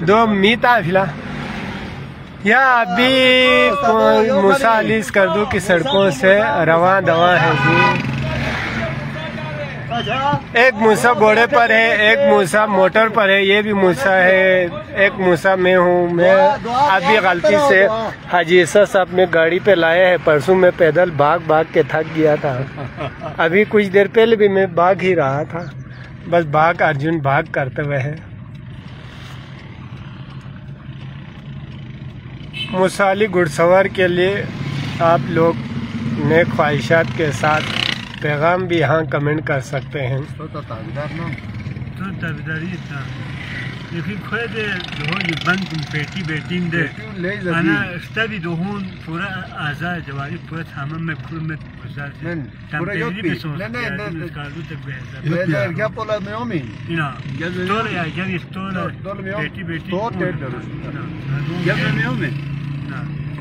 دو میتا فلا یا ابھی موسیٰ علی اسکردو کی سڑکوں سے رواں دواں ہے جی. ایک موسیٰ گھوڑے پر ہے، ایک موسیٰ موٹر پر ہے، یہ بھی موسیٰ ہے، ایک موسیٰ میں ہوں. میں ابھی غلطی سے حاجی عیسیٰ صاحب نے گاڑی پہ لایا ہے، پرسوں میں پیدل بھاگ کے تھک گیا تھا. ابھی کچھ دیر پہلے بھی میں بھاگ ہی رہا تھا، بس ارجن بھاگ کرتے ہوئے ہے. موسیٰ علی گھڑ سوار کے لیے آپ لوگ نیک خواہشات کے ساتھ پیغام بھی یہاں کمنٹ کر سکتے ہیں.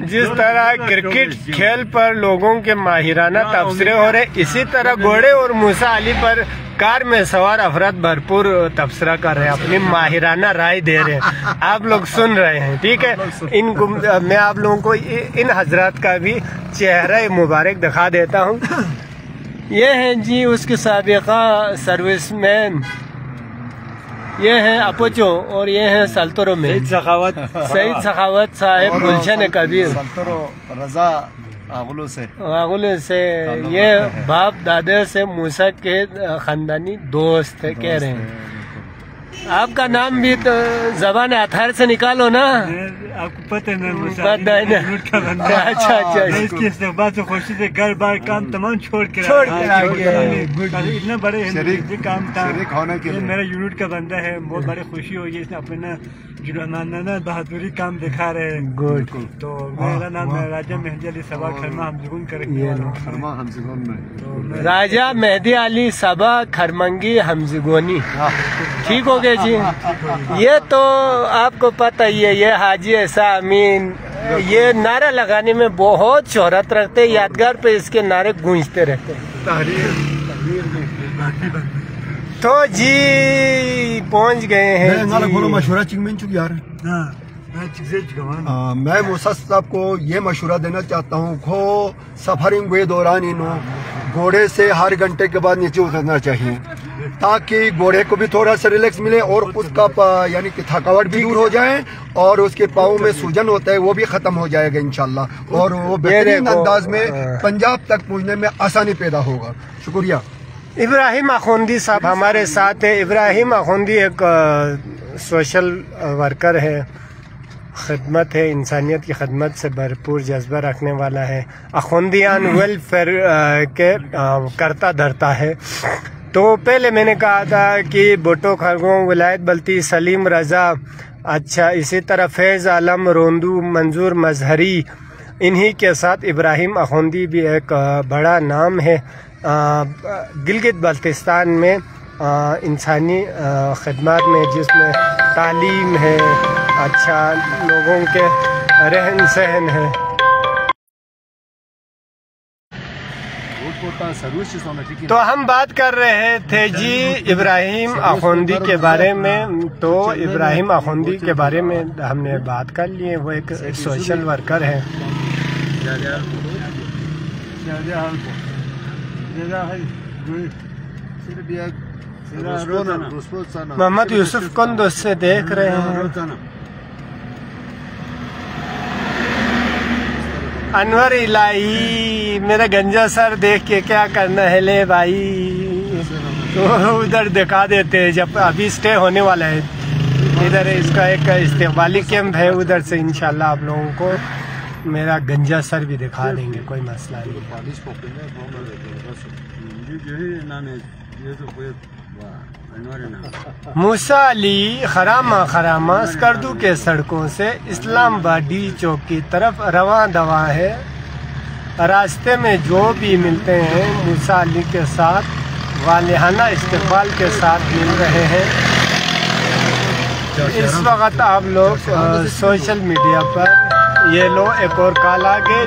جس طرح کرکٹ کھیل پر لوگوں کے ماہرانہ تبصرے ہو رہے، اسی طرح گھوڑے اور موسیٰ علی پر کار میں سوار افراد بھرپور تبصرہ کر رہے ہیں، اپنی ماہرانہ رائے دے رہے ہیں. آپ لوگ سن رہے ہیں، ٹھیک ہے. میں آپ لوگوں کو ان حضرات کا بھی چہرہ مبارک دکھا دیتا ہوں. یہ ہیں جی اس کے سابقہ سروس مین، یہ ہیں اپوچو، اور یہ ہیں سلطرو میں سعید سخاوت صاحب گلشن کبیر رضا آغلو سے. یہ باپ دادا سے موسیٰ کے خاندانی دوست ہے کہہ رہے ہیں. آپ کا نام بھی تو زبان اطہر سے نکالو نا. آپ کو پتہ اچھا اس کی استقبال سے خوشی سے گھر بار کام تمام چھوڑ کے اتنا بڑے کام تھا. میرا یونٹ کا بندہ ہے، بہت بڑی خوشی ہوئی. اس نے اپنا جرمانہ بہادری کام دکھا رہے ہیں. گڈ. تو میرا نام ہے راجہ مہدی علی صبا کھرما ہمزگون راجہ مہدی علی صبا کھرمنگی ہمزگونی. ٹھیک ہو گیا جی. یہ تو آپ کو پتہ ہی ہے، یہ حاجی عیسیٰ امین یہ نعرہ لگانے میں بہت شہرت رکھتے ہیں. یادگار پہ اس کے نعرے گونجتے رہتے ہیں. تو جی پہنچ گئے ہیں. مشورہ میں موسیٰ صاحب کو یہ مشورہ دینا چاہتا ہوں کہ سفرنگ کے دوران گھوڑے سے ہر گھنٹے کے بعد نیچے اترنا چاہیے، تاکہ گھوڑے کو بھی تھوڑا سا ریلیکس ملے اور اس کا یعنی کہ تھکاوٹ بھی دور ہو جائے اور اس کے پاؤں میں سوجن ہوتا ہے وہ بھی ختم ہو جائے گا انشاءاللہ، اور وہ بہترین انداز میں پنجاب تک پہنچنے میں آسانی پیدا ہوگا. شکریہ. ابراہیم اخوندی صاحب ہمارے ساتھ ہے. ابراہیم اخوندی ایک سوشل ورکر ہے، خدمت ہے، انسانیت کی خدمت سے بھرپور جذبہ رکھنے والا ہے. اخوندیان ویلفیئر کے کرتا دھرتا ہے. تو پہلے میں نے کہا تھا کہ بھٹو خرگوں، ولایت بلتی، سلیم رضا، اچھا اسی طرح فیض عالم روندو، منظور مظہری، انہی کے ساتھ ابراہیم اخوندی بھی ایک بڑا نام ہے گلگت بلتستان میں انسانی خدمات میں، جس میں تعلیم ہے، اچھا لوگوں کے رہن سہن ہے. تو ہم بات کر رہے تھے جی ابراہیم اخوندی کے بارے میں. تو ابراہیم اخوندی کے بارے میں ہم نے بات کر لی ہے. وہ ایک سوشل ورکر ہے. محمد یوسف کندوز سے دیکھ رہے ہیں. انور الہی میرا گنجا سر دیکھ کے کیا کرنا ہے لے بھائی. تو ادھر دکھا دیتے ہیں جب ابھی سٹے ہونے والا ہے. ادھر اس کا ایک استقبالی کیمپ ہے، ادھر سے انشاءاللہ آپ لوگوں کو میرا گنجا سر بھی دکھا دیں گے، کوئی مسئلہ نہیں. موسیٰ علی خرامہ اسکردو کے سڑکوں سے اسلام آباد ڈی چوک کی طرف رواں دواں ہے. راستے میں جو بھی ملتے ہیں موسیٰ علی کے ساتھ والہانہ استقبال کے ساتھ مل رہے ہیں. اس وقت آپ لوگ سوشل میڈیا پر یہ لو ایک اور کال آ گئے.